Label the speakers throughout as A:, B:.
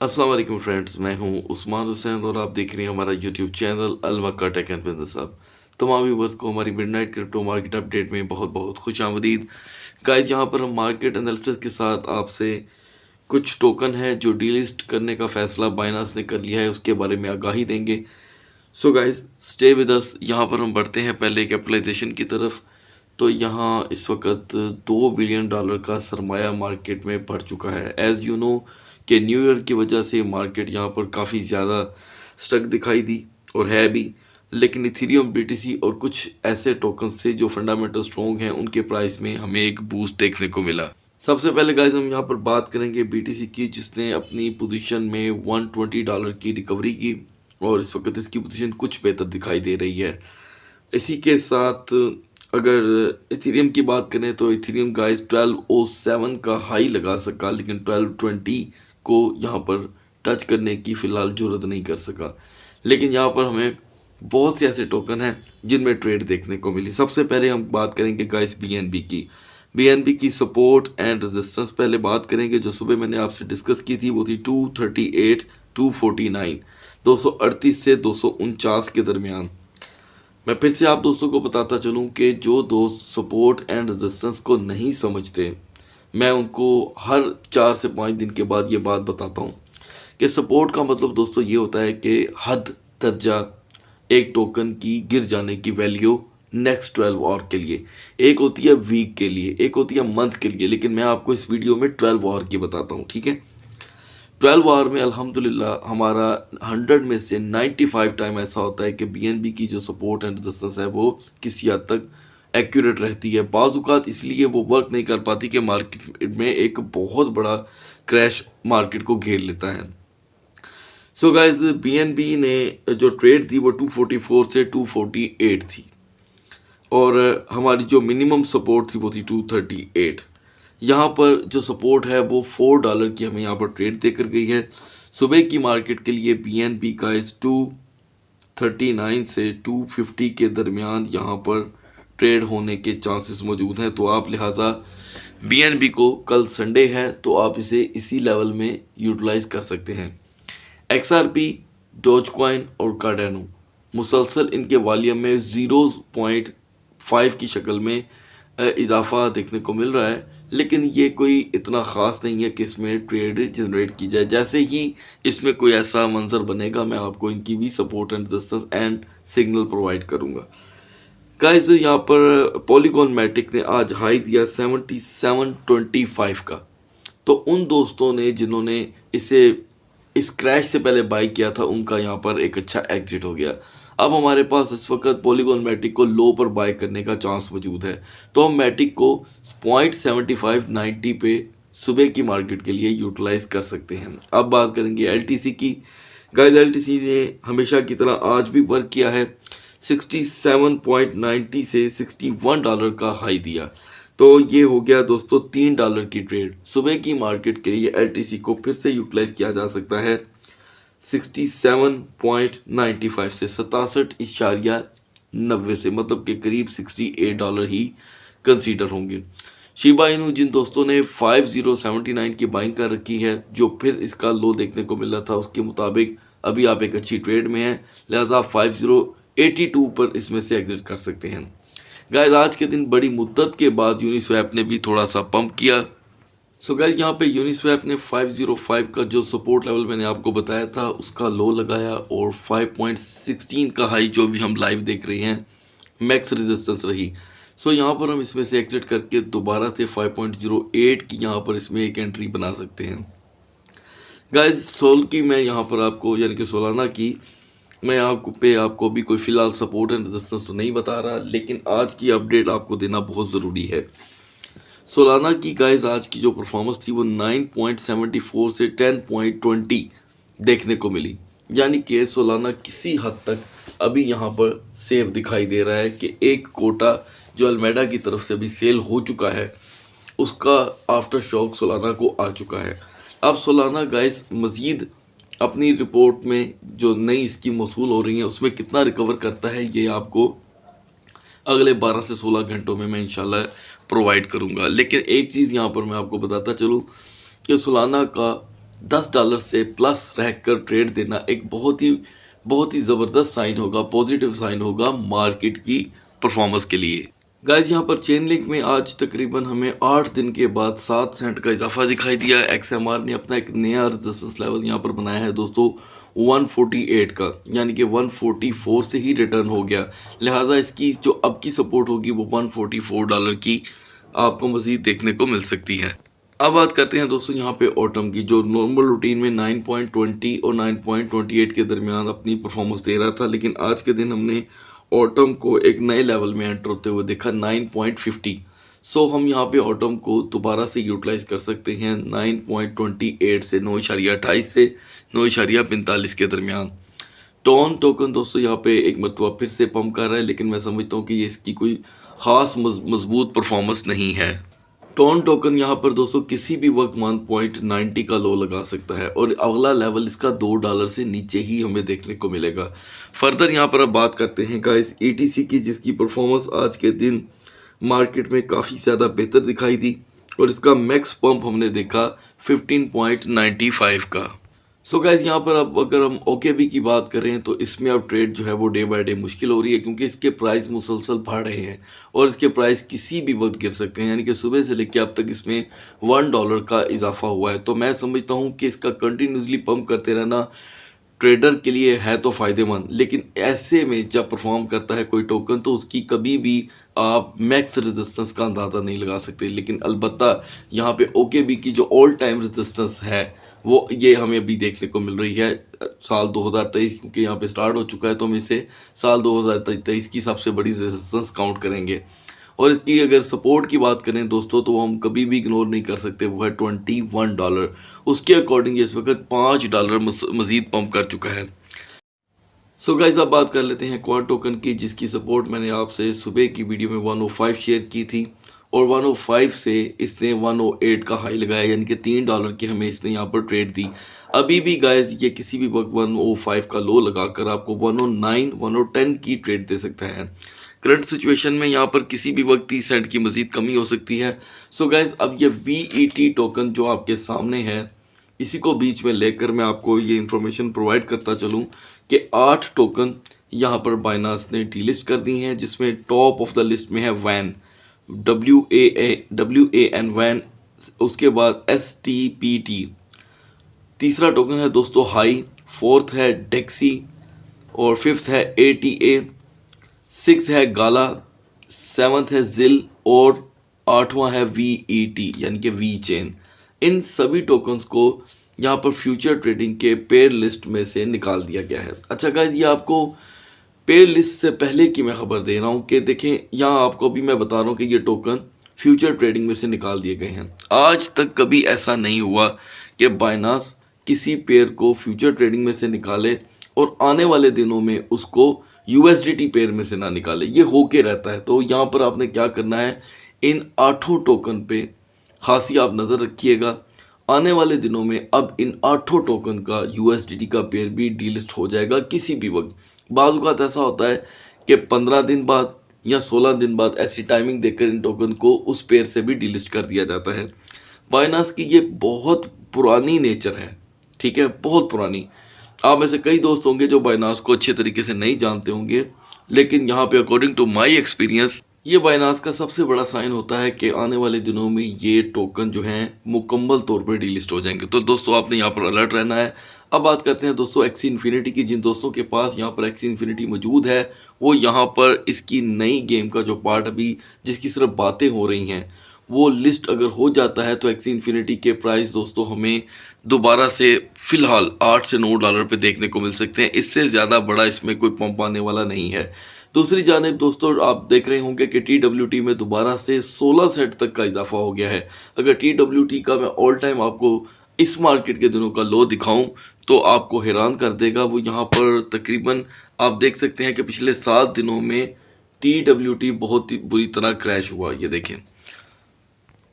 A: अस्सलाम वालेकुम फ्रेंड्स, मैं हूं उस्मान हुसैन और आप देख रहे हैं हमारा YouTube channel Al Makka tech and business hub. तमाम व्यूवर्स को हमारी मिडनाइट क्रिप्टो मार्केट अपडेट में बहुत बहुत खुश आमदीद। गाइस, यहां पर हम मार्केट एनालिसिस के साथ आपसे कुछ टोकन है जो डीलिस्ट करने का फैसला बाइनांस ने कर लिया है उसके बारे में आगाही देंगे। So guys, stay with us. यहाँ पर हम बढ़ते हैं पहले कैपिटलाइजेशन की तरफ। तो यहाँ इस वक्त $2 बिलियन का सरमाया मार्केट में बढ़ चुका है। एज़ यू नो कि न्यू ईयर की वजह से मार्केट यहाँ पर काफ़ी ज़्यादा स्टक दिखाई दी और है भी। लेकिन इथेरियम, बीटीसी और कुछ ऐसे टोकन से जो फंडामेंटल स्ट्रॉन्ग हैं उनके प्राइस में हमें एक बूस्ट देखने को मिला। सबसे पहले गाइस हम यहाँ पर बात करेंगे बीटीसी की, जिसने अपनी पोजीशन में $120 की रिकवरी की और इस वक्त इसकी पोजीशन कुछ बेहतर दिखाई दे रही है। इसी के साथ अगर इथेरियम की बात करें तो इथेरियम गाइस 1207 का हाई लगा सका, लेकिन 1220 को यहाँ पर टच करने की फ़िलहाल ज़रूरत नहीं कर सका। लेकिन यहाँ पर हमें बहुत से ऐसे टोकन हैं जिनमें ट्रेड देखने को मिली। सबसे पहले हम बात करेंगे गाइस बीएनबी की। बीएनबी की सपोर्ट एंड रेजिस्टेंस पहले बात करेंगे। जो सुबह मैंने आपसे डिस्कस की थी वो थी 238 249, 238 से 249 के दरमियान। मैं फिर से आप दोस्तों को बताता चलूं कि जो दोस्त सपोर्ट एंड रेजिस्टेंस को नहीं समझते, मैं उनको हर 4 से 5 दिन के बाद ये बात बताता हूं कि सपोर्ट का मतलब दोस्तों ये होता है कि हद दर्जा एक टोकन की गिर जाने की वैल्यू नेक्स्ट 12 आवर के लिए। एक होती है वीक के लिए, एक होती है मंथ के लिए, लेकिन मैं आपको इस वीडियो में 12 आवर की बताता हूँ, ठीक है। 12 आवर में अल्हम्दुलिल्लाह हमारा 100 में से 95 टाइम ऐसा होता है कि बीएनबी की जो सपोर्ट एंड रेजिस्टेंस है वो किसी हद तक एक्यूरेट रहती है। बाज़ इसलिए वो वर्क नहीं कर पाती कि मार्केट में एक बहुत बड़ा क्रैश मार्केट को घेर लेता है। सो गाइज, बीएनबी ने जो ट्रेड थी वो 244 से 248 थी और हमारी जो मिनिमम सपोर्ट थी वो थी 238। यहाँ पर जो सपोर्ट है वो $4 की हमें यहाँ पर ट्रेड देकर गई है। सुबह की मार्केट के लिए बीएनबी का इस 239 से 250 के दरमियान यहाँ पर ट्रेड होने के चांसेस मौजूद हैं। तो आप लिहाजा बीएनबी को, कल संडे है तो आप इसे इसी लेवल में यूटिलाइज कर सकते हैं। XRP, डॉजकॉइन और कार्डेनो मुसलसल इनके वॉल्यूम में 0.5 की शक्ल में इजाफा देखने को मिल रहा है, लेकिन ये कोई इतना ख़ास नहीं है कि इसमें ट्रेड जनरेट की जाए। जैसे ही इसमें कोई ऐसा मंजर बनेगा मैं आपको इनकी भी support and resistance and signal provide करूँगा। गाइस, यहाँ पर पॉलीगॉन मैटिक ने आज हाई दिया 77.25 का। तो उन दोस्तों ने जिन्होंने इसे इस क्रैश से पहले बाई किया था उनका यहाँ पर एक अच्छा एग्जिट हो गया। अब हमारे पास इस वक्त पॉलीगॉन मैटिक को लो पर बाय करने का चांस मौजूद है, तो हम मैटिक को 0.7590 पे सुबह की मार्केट के लिए यूटिलाइज कर सकते हैं। अब बात करेंगे एलटीसी की। गाइस, एलटीसी ने हमेशा की तरह आज भी वर्क किया है। 67.90 से $61 का हाई दिया, तो ये हो गया दोस्तों $3 की ट्रेड। सुबह की मार्केट के लिए एलटीसी को फिर से यूटिलाइज किया जा सकता है 67.95 से 67.90 से, मतलब के करीब $68 ही कंसीडर होंगे। शिबा इनू जिन दोस्तों ने 5079 की बाइंग कर रखी है, जो फिर इसका लो देखने को मिला था, उसके मुताबिक अभी आप एक अच्छी ट्रेड में हैं, लिहाजा 5082 पर इसमें से एग्जिट कर सकते हैं। गाइस, आज के दिन बड़ी मुद्दत के बाद यूनिस्वैप ने भी थोड़ा सा पंप किया। सो गाइस, यहाँ पे यूनिस्वैप ने 505 का जो सपोर्ट लेवल मैंने आपको बताया था उसका लो लगाया और 5.16 का हाई जो भी हम लाइव देख रहे हैं मैक्स रेजिस्टेंस रही। सो यहाँ पर हम इसमें से एग्जिट करके दोबारा से 5.08 की यहाँ पर इसमें एक एंट्री बना सकते हैं। गाइस, सोल की मैं यहाँ पर आपको, यानी कि सोलाना की मैं आपको अभी कोई फ़िलहाल सपोर्ट एंड रेजिस्टेंस तो नहीं बता रहा, लेकिन आज की अपडेट आपको देना बहुत ज़रूरी है। सोलाना की गाइस आज की जो परफॉर्मेंस थी वो 9.74 से 10.20 देखने को मिली, यानी कि सोलाना किसी हद तक अभी यहाँ पर सेफ दिखाई दे रहा है कि एक कोटा जो अल्मेडा की तरफ से अभी सेल हो चुका है उसका आफ्टर शॉक सोलाना को आ चुका है। अब सोलाना गाइस मज़ीद अपनी रिपोर्ट में जो नई स्कीम मौसूल हो रही है उसमें कितना रिकवर करता है ये आपको अगले 12 से 16 घंटों में मैं इंशाल्लाह प्रोवाइड करूंगा। लेकिन एक चीज़ यहाँ पर मैं आपको बताता चलूँ कि सोलाना का $10 से प्लस रहकर ट्रेड देना एक बहुत ही ज़बरदस्त साइन होगा, पॉजिटिव साइन होगा मार्केट की परफॉर्मेंस के लिए। गाइस यहाँ पर चेन लिंक में आज तकरीबन हमें 8 दिन के बाद 7 सेंट का इजाफा दिखाई दिया। एक्सएमआर ने अपना एक नया रेजिस्टेंस लेवल यहाँ पर बनाया है दोस्तों 148 का, यानी कि 144 से ही रिटर्न हो गया। लिहाजा इसकी जो अब की सपोर्ट होगी वो $144 की आपको मज़ीद देखने को मिल सकती है। अब बात करते हैं दोस्तों यहाँ पे ऑटम की, जो नॉर्मल रूटीन में 9.20 और 9.28 के दरमियान अपनी परफॉर्मेंस दे रहा था, लेकिन आज के दिन हमने ऑटम को एक नए लेवल में एंटर होते हुए देखा 9.50। सो हम यहाँ पे ऑटम को दोबारा से यूटिलाइज कर सकते हैं 9.28 से 9.28 से 9.45 के दरमियान। टोन टोकन दोस्तों यहाँ पे एक मरतबा फिर से पंप कर रहा है, लेकिन मैं समझता हूँ कि ये इसकी कोई ख़ास मजबूत परफॉर्मेंस नहीं है। टोन टोकन यहाँ पर दोस्तों किसी भी वक्त 1.90 का लो लगा सकता है और अगला लेवल इसका $2 से नीचे ही हमें देखने को मिलेगा। फर्दर यहाँ पर अब बात करते हैं गाइस ETC की, जिसकी परफॉर्मेंस आज के दिन मार्केट में काफ़ी ज़्यादा बेहतर दिखाई दी और इसका मैक्स पंप हमने देखा 15.95 का। सो गाइज यहाँ पर अब अगर हम OKB की बात करें तो इसमें अब ट्रेड जो है वो डे बाय डे मुश्किल हो रही है, क्योंकि इसके प्राइस मुसलसल बढ़ रहे हैं और इसके प्राइस किसी भी वक्त गिर सकते हैं। यानी कि सुबह से लेकर अब तक इसमें $1 का इजाफा हुआ है। तो मैं समझता हूँ कि इसका कंटिन्यूसली पंप करते रहना ट्रेडर के लिए है तो फ़ायदेमंद, लेकिन ऐसे में जब परफॉर्म करता है कोई टोकन तो उसकी कभी भी आप मैक्स रेजिस्टेंस का अंदाज़ा नहीं लगा सकते। लेकिन अलबत्ता यहाँ पे OKB की जो ऑल टाइम रेजिस्टेंस है वो ये हमें अभी देखने को मिल रही है साल 2023, क्योंकि यहाँ पे स्टार्ट हो चुका है तो हम इसे साल 2023 की सबसे बड़ी रेजिस्टेंस काउंट करेंगे। और इसकी अगर सपोर्ट की बात करें दोस्तों तो हम कभी भी इग्नोर नहीं कर सकते, वो है $21। उसके अकॉर्डिंग इस वक्त $5 मज़ीद पंप कर चुका है। सो गाइस अब बात कर लेते हैं क्वांट टोकन की, जिसकी सपोर्ट मैंने आपसे सुबह की वीडियो में 105 शेयर की थी और 105 से इसने 108 का हाई लगाया, यानी कि $3 की हमें इसने यहाँ पर ट्रेड दी। अभी भी गाइस ये किसी भी वक्त 105 का लो लगाकर आपको 109 110 की ट्रेड दे सकता है। करंट सिचुएशन में यहाँ पर किसी भी वक्त 30 सेंट की मज़ीद कमी हो सकती है। सो गाइस अब ये VET टोकन जो आपके सामने है, इसी को बीच में लेकर मैं आपको ये इन्फॉर्मेशन प्रोवाइड करता चलूँ कि 8 टोकन यहाँ पर बाइनांस ने डीलिस्ट कर दी हैं, जिसमें टॉप ऑफ द लिस्ट में है वैन, WAN वैन, उसके बाद STPT, तीसरा टोकन है दोस्तों हाई, फोर्थ है डेक्सी और फिफ्थ है ATA, सिक्स है गाला, सेवन्थ है जिल और आठवां है VET यानी कि वी चेन। इन सभी टोकन्स को यहाँ पर फ्यूचर ट्रेडिंग के पेयर लिस्ट में से निकाल दिया गया है। अच्छा गाइज, ये आपको पेयर लिस्ट से पहले की मैं खबर दे रहा हूँ कि देखें यहाँ आपको अभी मैं बता रहा हूँ कि ये टोकन फ्यूचर ट्रेडिंग में से निकाल दिए गए हैं। आज तक कभी ऐसा नहीं हुआ कि बाइनांस किसी पेयर को फ्यूचर ट्रेडिंग में से निकाले और आने वाले दिनों में उसको USDT पेयर में से ना निकाले, ये होके रहता है। तो यहाँ पर आपने क्या करना है, इन 8 टोकन पे खासी आप नज़र रखिएगा। आने वाले दिनों में अब इन 8 टोकन का USDT का पेयर भी डीलिस्ट हो जाएगा किसी भी वक्त। बाज़ औक़ात ऐसा होता है कि 15 दिन बाद या 16 दिन बाद ऐसी टाइमिंग देकर इन टोकन को उस पेयर से भी डीलिस्ट कर दिया जाता है। बाइनांस की ये बहुत पुरानी नेचर है, ठीक है, बहुत पुरानी। आप में से कई दोस्त होंगे जो बाइनांस को अच्छे तरीके से नहीं जानते होंगे, लेकिन यहाँ पे अकॉर्डिंग टू माय एक्सपीरियंस ये बाइनांस का सबसे बड़ा साइन होता है कि आने वाले दिनों में ये टोकन जो हैं मुकम्मल तौर पर डीलिस्ट हो जाएंगे। तो दोस्तों आपने यहाँ पर अलर्ट रहना है। अब बात करते हैं दोस्तों एक्सी इन्फिनिटी की। जिन दोस्तों के पास यहाँ पर एक्सी इन्फिनिटी मौजूद है वो यहाँ पर इसकी नई गेम का जो पार्ट अभी जिसकी सिर्फ बातें हो रही हैं वो लिस्ट अगर हो जाता है तो एक्सी इन्फिनिटी के प्राइस दोस्तों हमें दोबारा से फ़िलहाल $8 से $9 पे देखने को मिल सकते हैं। इससे ज़्यादा बड़ा इसमें कोई पंप आने वाला नहीं है। दूसरी जानिब दोस्तों आप देख रहे होंगे कि TWT में दोबारा से 16 सेंट तक का इजाफा हो गया है। अगर TWT का मैं ऑल टाइम आपको इस मार्केट के दिनों का लो दिखाऊं तो आपको हैरान कर देगा। वो यहाँ पर तकरीबन आप देख सकते हैं कि पिछले 7 दिनों में TWT बहुत ही बुरी तरह क्रैश हुआ, ये देखें,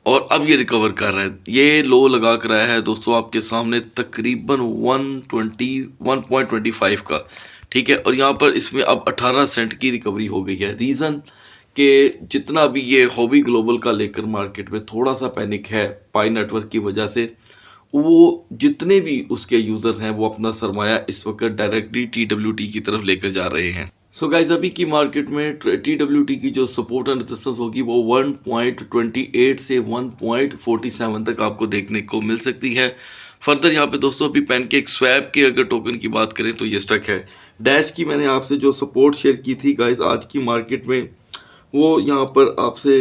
A: और अब ये रिकवर कर रहा है। ये लो लगा कर आया है दोस्तों आपके सामने तकरीबन 1.25 का, ठीक है, और यहाँ पर इसमें अब 18 सेंट की रिकवरी हो गई है। रीज़न कि जितना भी ये हॉबी ग्लोबल का लेकर मार्केट में थोड़ा सा पैनिक है पाई नेटवर्क की वजह से, वो जितने भी उसके यूज़र हैं वो अपना सरमाया इस वक्त डायरेक्टली TWT की तरफ लेकर जा रहे हैं। सो गाइज अभी की मार्केट में TWT की जो सपोर्ट एंड रेजिस्टेंस होगी वो 1.28 से 1.47 तक आपको देखने को मिल सकती है। फर्दर यहाँ पे दोस्तों अभी पैनकेक स्वैप के अगर टोकन की बात करें तो ये स्टक है। डैश की मैंने आपसे जो सपोर्ट शेयर की थी गाइज आज की मार्केट में, वो यहाँ पर आपसे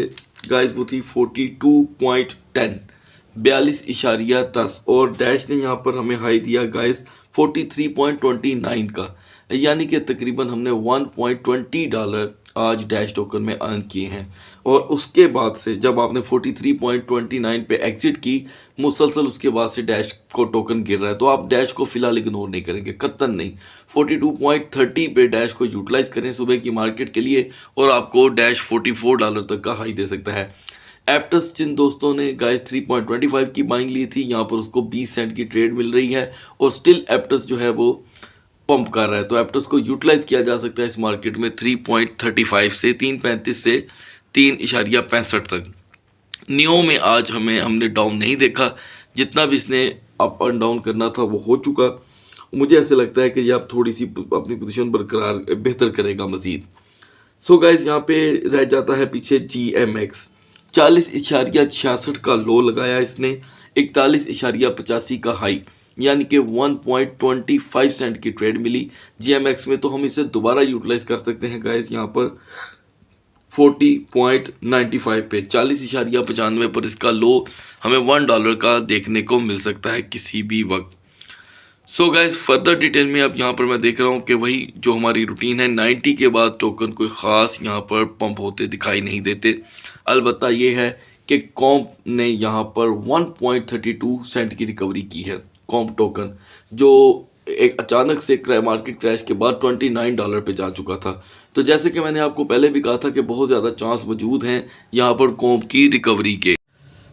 A: गाइज वो थी 42.10, 42.10, और डैश ने यहाँ पर हमें हाई दिया गाइज 43.29 का, यानी कि तकरीबन हमने $1.20 आज डैश टोकन में अर्न किए हैं। और उसके बाद से जब आपने 43.29 पे एग्जिट की, मुसलसल उसके बाद से डैश को टोकन गिर रहा है, तो आप डैश को फिलहाल इग्नोर नहीं करेंगे, कतन नहीं। 42.30 पे डैश को यूटिलाइज करें सुबह की मार्केट के लिए, और आपको डैश $44 तक का हाई दे सकता है। एप्टस जिन दोस्तों ने गाइस 3.25 की बाइंग ली थी, यहाँ पर उसको 20 सेंट की ट्रेड मिल रही है, और स्टिल एप्टस जो है वो पंप कर रहा है, तो एप्टस को यूटिलाइज किया जा सकता है इस मार्केट में 3.35 से 3.35 से 3.65 तक। नियो में आज हमने डाउन नहीं देखा, जितना भी इसने अप एंड डाउन करना था वो हो चुका। मुझे ऐसे लगता है कि ये अब थोड़ी सी अपनी पोजीशन बरकरार बेहतर करेगा मजीद। सो गाइज यहाँ पे रह जाता है पीछे GMX, 40.66 का लो लगाया इसने, 41.85 का हाई, यानी कि 1.25 सेंट की ट्रेड मिली GMX में। तो हम इसे दोबारा यूटिलाइज कर सकते हैं गाइज यहाँ पर 40.95 पे, 40.95 पर इसका लो हमें $1 का देखने को मिल सकता है किसी भी वक्त। सो गाइज फर्दर डिटेल में अब यहाँ पर मैं देख रहा हूँ कि वही जो हमारी रूटीन है, 90 के बाद टोकन कोई ख़ास यहाँ पर पंप होते दिखाई नहीं देते। अलबत्ता ये है कि कॉम्प ने यहाँ पर 1.32 सेंट की रिकवरी की है। कॉम्प टोकन जो एक अचानक से मार्केट क्रैश के बाद $29 पे जा चुका था। तो जैसे कि मैंने आपको पहले भी कहा था कि बहुत ज़्यादा चांस मौजूद हैं यहाँ पर कॉम्प की रिकवरी के।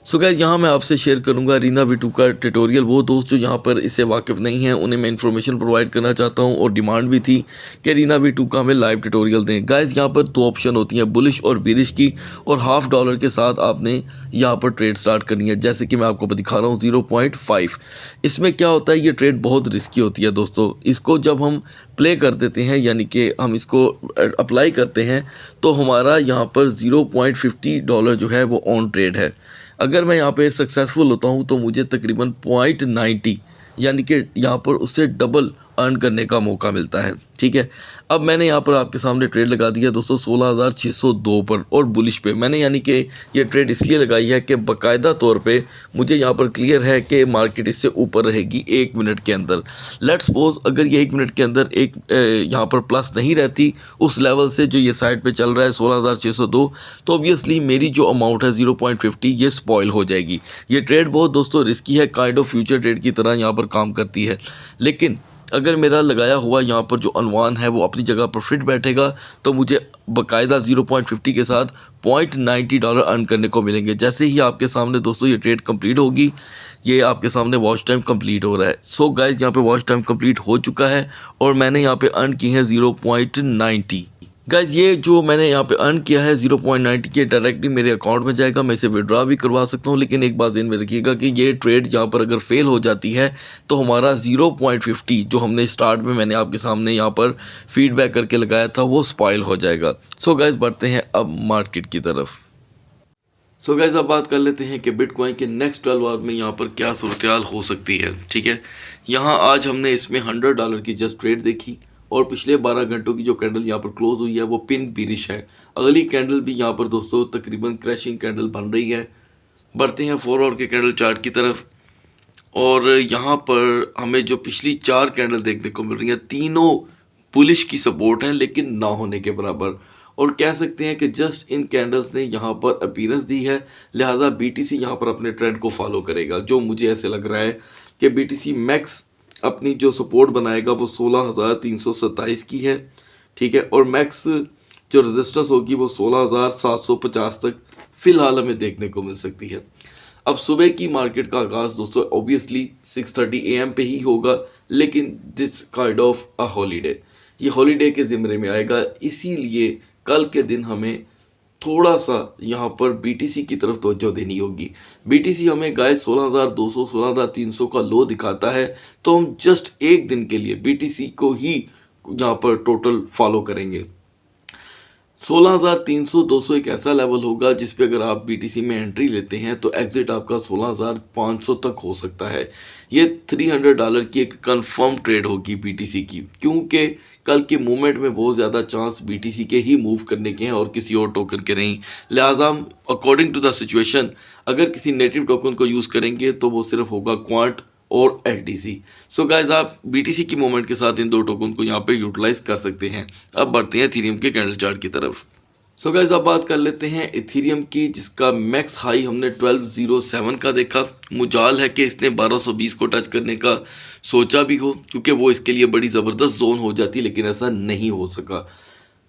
A: सो गाइस यहाँ मैं आपसे शेयर करूँगा रीना V2 का ट्यूटोरियल। वो दोस्त जो यहाँ पर इससे वाकिफ़ नहीं हैं उन्हें मैं इन्फॉर्मेशन प्रोवाइड करना चाहता हूँ, और डिमांड भी थी कि रीना V2 का हमें लाइव ट्यूटोरियल दें। गाइस यहाँ पर दो ऑप्शन होती हैं, बुलिश और बिरिश की, और $50 के साथ आपने यहाँ पर ट्रेड स्टार्ट करनी है। जैसे कि मैं आपको दिखा रहा हूँ 0.5। इसमें क्या होता है, ये ट्रेड बहुत रिस्की होती है दोस्तों। इसको जब हम प्ले कर देते हैं, यानी कि हम इसको अप्लाई करते हैं, तो हमारा यहाँ पर $0.50 जो है वो ऑन ट्रेड है। अगर मैं यहाँ पे सक्सेसफुल होता हूँ तो मुझे तकरीबन 0.90 यानी कि यहाँ पर उससे डबल अर्न करने का मौका मिलता है। ठीक है, अब मैंने यहाँ पर आपके सामने ट्रेड लगा दिया दोस्तों 16,602 पर, और बुलिश पे मैंने यानी कि ये ट्रेड इसलिए लगाई है कि बाकायदा तौर पे मुझे यहाँ पर क्लियर है कि मार्केट इससे ऊपर रहेगी 1 मिनट के अंदर। लेट्स सपोज अगर ये 1 मिनट के अंदर एक यहाँ पर प्लस नहीं रहती उस लेवल से जो ये साइड पे चल रहा है 16,602, तो ऑब्वियसली मेरी जो अमाउंट है 0.50 ये स्पॉइल हो जाएगी। ये ट्रेड बहुत दोस्तों रिस्की है, काइंड ऑफ फ्यूचर ट्रेड की तरह यहाँ पर काम करती है। लेकिन अगर मेरा लगाया हुआ यहाँ पर जो अनवान है वो अपनी जगह पर फिट बैठेगा, तो मुझे बाकायदा 0.50 के साथ $0.90 अर्न करने को मिलेंगे। जैसे ही आपके सामने दोस्तों ये ट्रेड कंप्लीट होगी, ये आपके सामने वॉच टाइम कंप्लीट हो रहा है। सो गाइज यहाँ पे वॉच टाइम कंप्लीट हो चुका है, और मैंने यहाँ पे अर्न की है 0.90। गाइज ये जो मैंने यहाँ पे अर्न किया है 0.90 के डायरेक्टली मेरे अकाउंट में जाएगा, मैं इसे विड्रॉ भी करवा सकता हूँ। लेकिन एक बात ध्यान में रखिएगा कि ये ट्रेड यहाँ पर अगर फेल हो जाती है तो हमारा 0.50 जो हमने स्टार्ट में मैंने आपके सामने यहाँ पर फीडबैक करके लगाया था वो स्पॉइल हो जाएगा। सो गाइज बढ़ते हैं अब मार्केट की तरफ। सो गाइज अब बात कर लेते हैं कि बिटकॉइन के नेक्स्ट 12 आवर में यहाँ पर क्या सूरत हाल हो सकती है। ठीक है, यहाँ आज हमने इसमें $100 की जस्ट ट्रेड देखी, और पिछले 12 घंटों की जो कैंडल यहाँ पर क्लोज हुई है वो पिन बीरिश है। अगली कैंडल भी यहाँ पर दोस्तों तकरीबन क्रैशिंग कैंडल बन रही है। बढ़ते हैं 4 आवर के कैंडल चार्ट की तरफ, और यहाँ पर हमें जो पिछली 4 कैंडल देखने को मिल रही हैं तीनों बुलिश की सपोर्ट है लेकिन ना होने के बराबर, और कह सकते हैं कि जस्ट इन कैंडल्स ने यहाँ पर अपीयरेंस दी है, लिहाजा BTC यहाँ पर अपने ट्रेंड को फॉलो करेगा। जो मुझे ऐसे लग रहा है कि BTC मैक्स अपनी जो सपोर्ट बनाएगा वो 16,327 की है। ठीक है, और मैक्स जो रेजिस्टेंस होगी वो 16,750 तक फ़िलहाल हमें देखने को मिल सकती है। अब सुबह की मार्केट का आगाज़ दोस्तों ऑब्वियसली 6:30 AM पे ही होगा, लेकिन this kind of a holiday, ये हॉलीडे के ज़िम्मे में आएगा, इसीलिए कल के दिन हमें थोड़ा सा यहाँ पर बीटीसी की तरफ तवज्जो देनी होगी। बीटीसी हमें गाइस 16,200 16,300 का लो दिखाता है, तो हम जस्ट एक दिन के लिए बीटीसी को ही यहाँ पर टोटल फॉलो करेंगे। 16,300 200 एक ऐसा लेवल होगा जिस पे अगर आप बीटीसी में एंट्री लेते हैं तो एग्जिट आपका 16,500 तक हो सकता है। ये $300 की एक कंफर्म ट्रेड होगी बीटीसी की, क्योंकि कल के मूवमेंट में बहुत ज़्यादा चांस बीटीसी के ही मूव करने के हैं और किसी और टोकन के नहीं। लिहाजा हम अकॉर्डिंग टू द सिचुएशन अगर किसी नेटिव टोकन को यूज़ करेंगे तो वो सिर्फ होगा क्वांट और एलटीसी। सो गाइज आप बीटीसी की मूवमेंट के साथ इन दो टोकन को यहाँ पे यूटिलाइज कर सकते हैं। अब बढ़ते हैं इथेरियम के कैंडल चार्ट की तरफ। सो गाइज अब बात कर लेते हैं इथेरियम की, जिसका मैक्स हाई हमने 1207 का देखा। मुजाल है कि इसने 1220 को टच करने का सोचा भी हो, क्योंकि वो इसके लिए बड़ी ज़बरदस्त जोन हो जाती, लेकिन ऐसा नहीं हो सका।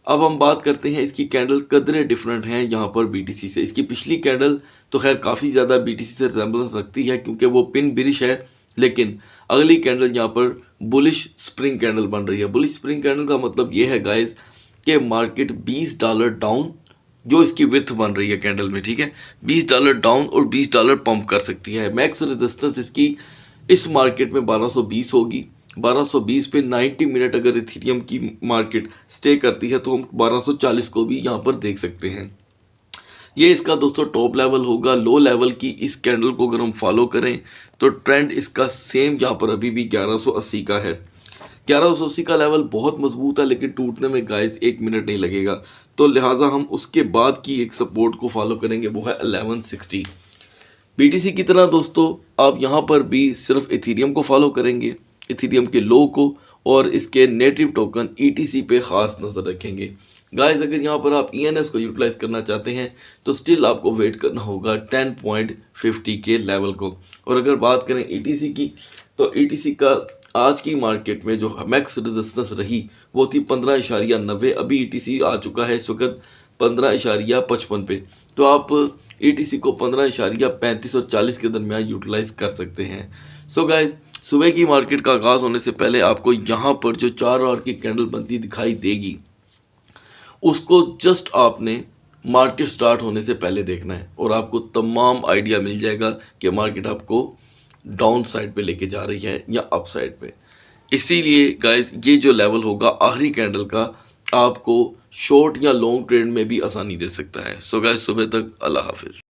A: अब हम बात करते हैं इसकी कैंडल कदरे डिफरेंट हैं यहाँ पर बीटीसी से। इसकी पिछली कैंडल तो खैर काफ़ी ज़्यादा बीटीसी से रिजेंबलेंस रखती है, क्योंकि वो पिन बिरिश है, लेकिन अगली कैंडल यहाँ पर बुलिश स्प्रिंग कैंडल बन रही है। बुलिश स्प्रिंग कैंडल का मतलब ये है गाइस कि मार्केट $20 डाउन, जो इसकी विड्थ बन रही है कैंडल में, ठीक है, $20 डाउन और $20 पंप कर सकती है। मैक्स रेजिस्टेंस इसकी इस मार्केट में 1220 होगी। 1220 पे 90 मिनट अगर इथेरियम की मार्केट स्टे करती है तो हम 1240 को भी यहाँ पर देख सकते हैं। ये इसका दोस्तों टॉप लेवल होगा। लो लेवल की इस कैंडल को अगर हम फॉलो करें तो ट्रेंड इसका सेम यहाँ पर अभी भी 1180 का है। 1180 का लेवल बहुत मजबूत है, लेकिन टूटने में गाइस 1 मिनट नहीं लगेगा, तो लिहाजा हम उसके बाद की एक सपोर्ट को फॉलो करेंगे, वो है 1160। बीटीसी की तरह दोस्तों आप यहाँ पर भी सिर्फ इथेरियम को फॉलो करेंगे, इथेरियम के लो को, और इसके नेटिव टोकन ईटीसी पे ख़ास नज़र रखेंगे। गाइस अगर यहाँ पर आप ईएनएस को यूटिलाइज करना चाहते हैं तो स्टिल आपको वेट करना होगा 10.50 के लेवल को। और अगर बात करें ईटीसी की, तो ईटीसी का आज की मार्केट में जो मैक्स रेजिस्टेंस रही वो थी 15.90। अभी ईटीसी आ चुका है इस वक्त 15.55 पे, तो आप ईटीसी को 15.35 और 40 के दरमियान यूटिलाइज कर सकते हैं। सो गाइस सुबह की मार्केट का आगाज़ होने से पहले आपको यहाँ पर जो 4 आवर की कैंडल बनती दिखाई देगी, उसको जस्ट आपने मार्केट स्टार्ट होने से पहले देखना है, और आपको तमाम आइडिया मिल जाएगा कि मार्केट आपको डाउन साइड पे लेके जा रही है या अप साइड पे। इसीलिए गाइस ये जो लेवल होगा आखिरी कैंडल का, आपको शॉर्ट या लॉन्ग ट्रेड में भी आसानी दे सकता है। सो गाइस सुबह तक अल्लाह हाफिज़।